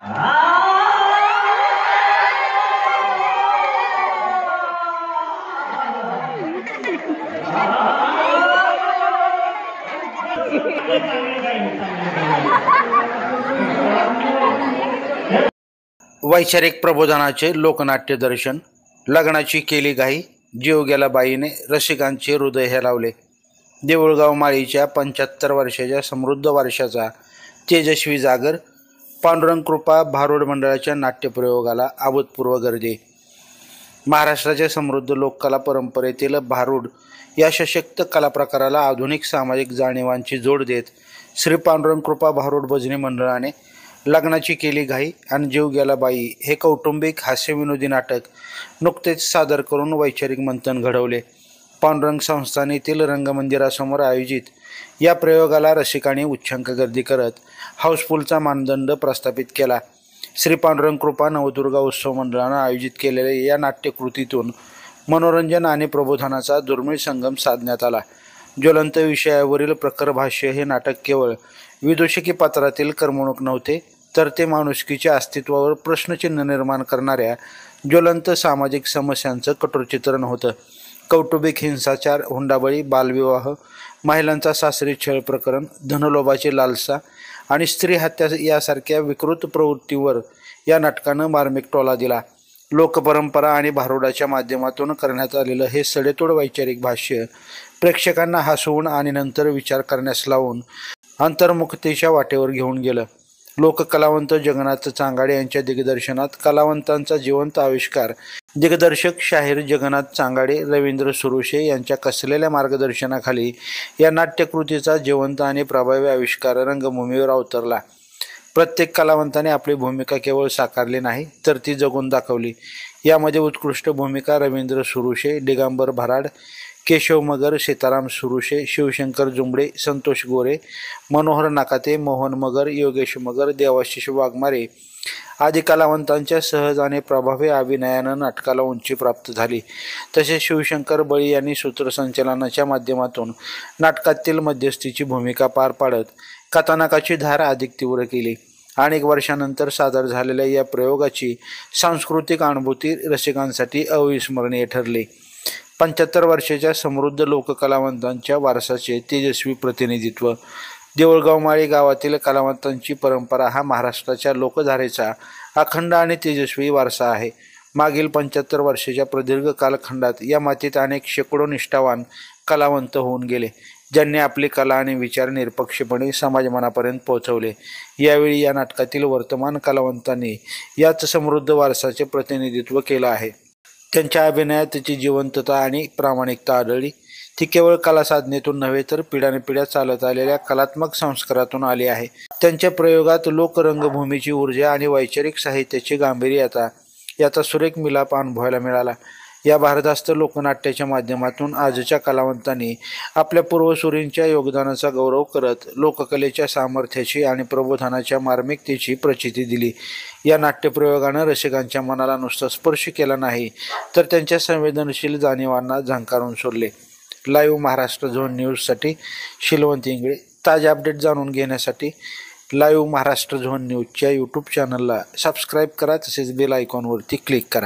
वैचारिक प्रबोधनाचे लोकनाट्य दर्शन, लग्नाची केली घाई, जीव गेला बाईने, रसिकांचे हृदय हेलावले। देऊळगाव माळीच्या 75 वर्षाच्या समृद्ध वर्षाचा तेजस्वी जागर, पांडुरंग कृपा भारुड मंडळाच्या नाट्यप्रयोगाला अभूतपूर्व गर्दी। महाराष्ट्राच्या समृद्ध लोककला परंपरेतील भारुड या सशक्त कलाप्रकाराला आधुनिक सामाजिक जाणीवांची जोड देत श्री पांडुरंग कृपा भारुड भजनी मंडळाने लग्नाची केली घाई आणि जीव गेला बाई हे कौटुंबिक हास्यविनोदी नाटक नुकतेच सादर करून वैचारिक मंथन घडवले। पांडुरंग संस्थानेतील रंगमंदिरासमोर आयोजित या प्रयोगाला रसिकांनी उच्चांक गर्दी करत हाऊसफुलचा मानदंड प्रस्थापित केला। श्री पांडुरंग कृपा नवदुर्गा उत्सव मंडळानं आयोजित केलेल्या या नाट्यकृतीतून मनोरंजन आणि प्रबोधनाचा दुर्मिळ संगम साधण्यात आला। ज्वलंत विषयावरील प्रखर भाष्य हे नाटक केवळ विदूषकी पात्रातील करमणूक नव्हते, तर ते माणुसकीच्या अस्तित्वावर प्रश्नचिन्ह निर्माण करणाऱ्या ज्वलंत सामाजिक समस्यांचं कठोर चित्रण होतं। कौटुंबिक हिंसाचार, हुंडाबळी, बालविवाह, महिलांचा सासरी छळ प्रकरण, धनलोभाची लालसा आणि स्त्री हत्या यासारख्या विकृत प्रवृत्तीवर या नाटकानं मार्मिक टोला दिला। लोकपरंपरा आणि भारुडाच्या माध्यमातून करण्यात आलेलं हे सडेतोड वैचारिक भाष्य प्रेक्षकांना हसवून आणि नंतर विचार करण्यास लावून अंतर्मुखतेच्या वाटेवर घेऊन गेलं। लोककलावंत जगन्नाथ चांगाडे यांच्या दिग्दर्शनात कलावंतांचा जिवंत आविष्कार दिग्दर्शक शाहीर जगन्नाथ चांगाडे, रवींद्र सुरुशे यांच्या कसलेल्या मार्गदर्शनाखाली या नाट्यकृतीचा जिवंत आणि प्रभावी आविष्कार रंगभूमीवर अवतरला। प्रत्येक कलावंताने आपली भूमिका केवळ साकारली नाही, तर ती जगून दाखवली। यामध्ये उत्कृष्ट भूमिका रवींद्र सुरुशे, दिगंबर भराड, केशव मगर, सीताराम सुरुशे, शिवशंकर जुंबडे, संतोष गोरे, मनोहर नाकाते, मोहन मगर, योगेश मगर, देवाशिष वाघमारे आदी कलावंतांच्या सहज आणि प्रभावी अभिनयानं नाटकाला उंची प्राप्त झाली। तसेच शिवशंकर बळी यांनी सूत्रसंचलनाच्या माध्यमातून नाटकातील मध्यस्थीची भूमिका पार पाडत कथानकाची धार अधिक तीव्र केली। अनेक वर्षानंतर सादर झालेल्या या प्रयोगाची सांस्कृतिक अनुभूती रसिकांसाठी अविस्मरणीय ठरली। 75 वर्षाच्या समृद्ध लोककलावंतांच्या वारसाचे तेजस्वी प्रतिनिधित्व। देऊळगाव माळी गावातील कलावंतांची परंपरा हा महाराष्ट्राच्या लोकधारेचा अखंड आणि तेजस्वी वारसा आहे। मागील 75 वर्षाच्या प्रदीर्घ कालखंडात या मातीत अनेक शेकडो निष्ठावान कलावंत होऊन गेले, ज्यांनी आपली कला आणि विचार निरपक्षपणे समाजमनापर्यंत पोहोचवले। यावेळी या नाटकातील वर्तमान कलावंतांनी याच समृद्ध वारसाचे प्रतिनिधित्व केलं आहे। त्यांच्या अभिनयात त्याची जिवंतता आणि प्रामाणिकता आढळली। ती केवळ कला साधनेतून नव्हे, तर पिढ्यानपिढ्या चालत आलेल्या कलात्मक संस्कारातून आली आहे। त्यांच्या प्रयोगात लोकरंगभूमीची ऊर्जा आणि वैचारिक साहित्याची गांभीर्यता याचा सुरेख मिलाप अनुभवायला मिळाला। या भारदस्त लोकनाट्याच्या माध्यमातून आजच्या कलावंतांनी आपल्या पूर्वसुरींच्या योगदानाचा गौरव करत लोककलेच्या सामर्थ्याची आणि प्रबोधनाच्या मार्मिकतेची प्रचिती दिली। या नाट्यप्रयोगानं रसिकांच्या मनाला नुसता स्पर्श केला नाही, तर त्यांच्या संवेदनशील जाणीवांना झंकारून सोडले। लाईव्ह महाराष्ट्र झोन न्यूजसाठी शिलवंत इंगळे। ताजे अपडेट जाणून घेण्यासाठी लाईव्ह महाराष्ट्र झोन न्यूजच्या यूट्यूब चॅनलला सबस्क्राईब करा, तसेच बेल आयकॉनवरती क्लिक करा।